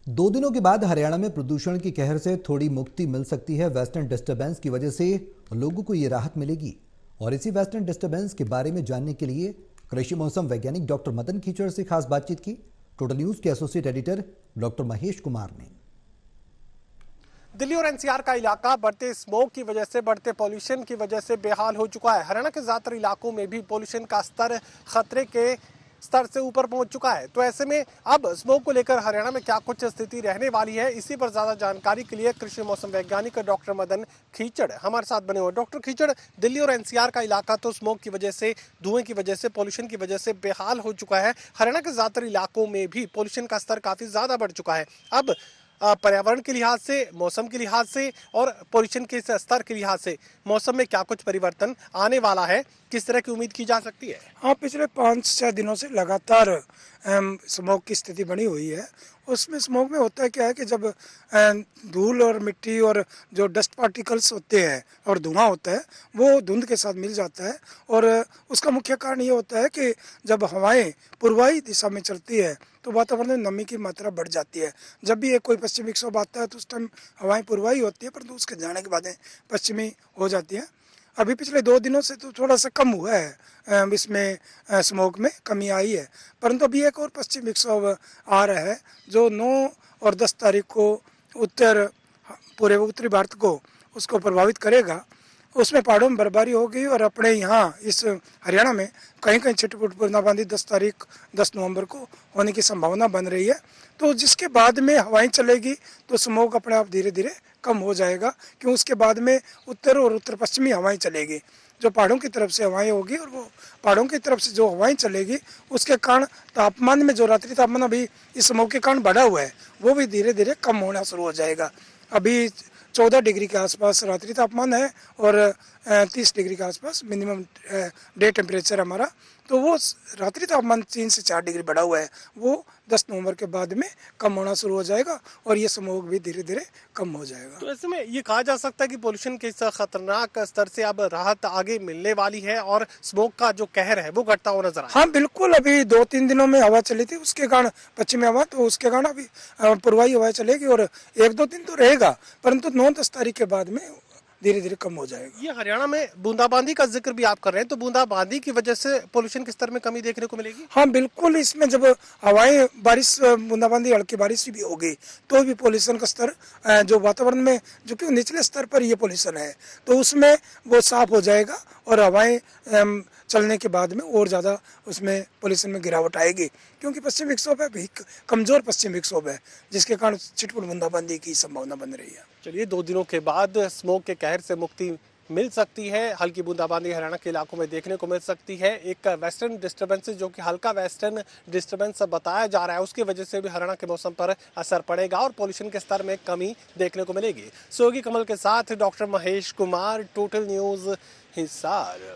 2 दिनों के बाद हरियाणा में प्रदूषण की कहर से थोड़ी मुक्ति मिल सकती है। वेस्टर्न डिस्टर्बेंस की वजह से लोगों को ये राहत मिलेगी। और इसी वेस्टर्न डिस्टर्बेंस के बारे में जानने के लिए कृषि मौसम वैज्ञानिक डॉक्टर मदन कीचड़ से खास बातचीत की। टोटल न्यूज के associate editor doctor Mahesh Kumar ने। दिल्ली और एनसीआर का इलाका बढ़ते स्मोक की वजह से, बढ़ते पॉल्यूशन की वजह से बेहाल हो चुका है। हरियाणा के ज्यादातर इलाकों में भी पॉल्यूशन का स्तर खतरे के स्तर से ऊपर पहुंच चुका है। तो ऐसे में अब स्मोक को लेकर हरियाणा में क्या कुछ स्थिति रहने वाली है, इसी पर ज्यादा जानकारी के लिए कृषि मौसम वैज्ञानिक डॉक्टर मदन कीचड़ हमारे साथ बने हुए। डॉक्टर कीचड़, दिल्ली और एनसीआर का इलाका तो स्मोक की वजह से, धुएं की वजह से, पॉल्यूशन की वजह से बेहाल हो चुका है। हरियाणा के ज्यादातर इलाकों में भी पॉल्यूशन का स्तर काफी ज्यादा बढ़ चुका है। अब पर्यावरण के लिहाज से, मौसम के लिहाज से और पॉल्यूशन के स्तर के लिहाज से मौसम में क्या कुछ परिवर्तन आने वाला है, किस तरह की उम्मीद की जा सकती है? हाँ, पिछले 5-6 दिनों से लगातार स्मोक की स्थिति बनी हुई है। उसमें स्मोक में होता है क्या है कि जब धूल और मिट्टी और जो डस्ट पार्टिकल्स होते हैं और धुआं होता है वो धुंध के साथ मिल जाता है। और उसका मुख्य कारण ये होता है कि जब हवाएं पूर्वाई दिशा में चलती है तो वातावरण में नमी की मात्रा बढ़ जाती है। जब भी कोई पश्चिमी विक्षोभ आता है तो उस टाइम हवाएं पूर्वाई होती है, परंतु उसके जाने के बाद पश्चिमी हो जाती हैं। अभी पिछले 2 दिनों से तो थोड़ा सा कम हुआ है, इसमें स्मोक में कमी आई है। परंतु अभी एक और पश्चिम विक्षोभ आ रहा है जो 9 और 10 तारीख को पूरे उत्तरी भारत को उसको प्रभावित करेगा। उसमें पहाड़ों में बर्फबारी होगी और अपने यहाँ इस हरियाणा में कहीं कहीं छिटपुट बूंदाबांदी 10 नवंबर को होने की संभावना बन रही है। तो जिसके बाद में हवाएं चलेगी तो स्मोक अपने आप धीरे धीरे कम हो जाएगा, क्यों उसके बाद में उत्तर और उत्तर पश्चिमी हवाएं चलेगी। जो पहाड़ों की तरफ से हवाएं होगी और वो पहाड़ों की तरफ से जो हवाएं चलेगी उसके कारण तापमान में जो रात्रि तापमान अभी इस स्मोक के कारण बढ़ा हुआ है वो भी धीरे धीरे कम होना शुरू हो जाएगा। अभी 14 डिग्री के आसपास रात्रि तापमान है और 30 डिग्री के आसपास मिनिमम डे टेम्परेचर हमारा। तो वो रात्रि तापमान 3 से 4 डिग्री बढ़ा हुआ है, वो 10 नवंबर के बाद में कम होना शुरू हो जाएगा और ये स्मोक भी धीरे धीरे कम हो जाएगा। तो ऐसे में ये कहा जा सकता है कि पोल्यूशन के इस खतरनाक स्तर से अब राहत आगे मिलने वाली है और स्मोक का जो कहर है वो घटता हुआ नजर आ रहा है। हाँ बिल्कुल, अभी 2-3 दिनों में हवा चली थी, उसके कारण पश्चिमी हवा, तो उसके कारण अभी पूर्वाई हवा चलेगी और 1-2 दिन तो रहेगा, परंतु 9-10 तारीख के बाद में धीरे धीरे कम हो जाएगा। ये हरियाणा में बूंदाबांदी का जिक्र भी आप कर रहे हैं, तो बूंदाबांदी की वजह से पोल्यूशन के स्तर में कमी देखने को मिलेगी? हाँ बिल्कुल, इसमें जब हवाएं बारिश बूंदाबांदी हल्की बारिश भी होगी तो भी पोल्यूशन का स्तर जो वातावरण में जो कि निचले स्तर पर ये पोल्यूशन है तो उसमें वो साफ हो जाएगा और हवाएं चलने के बाद में और ज़्यादा उसमें पोल्यूशन में गिरावट आएगी, क्योंकि पश्चिम विक्षोभ है भी कमज़ोर पश्चिम विक्षोभ है जिसके कारण छिटपुट बूंदाबांदी की संभावना बन रही है। चलिए, 2 दिनों के बाद स्मोक के कहर से मुक्ति मिल सकती है। हल्की बूंदाबांदी हरियाणा के इलाकों में देखने को मिल सकती है। एक वेस्टर्न डिस्टर्बेंस जो कि हल्का वेस्टर्न डिस्टर्बेंस बताया जा रहा है, उसकी वजह से भी हरियाणा के मौसम पर असर पड़ेगा और पॉल्यूशन के स्तर में कमी देखने को मिलेगी। सोगी कमल के साथ doctor Mahesh Kumar, total news, Hisar.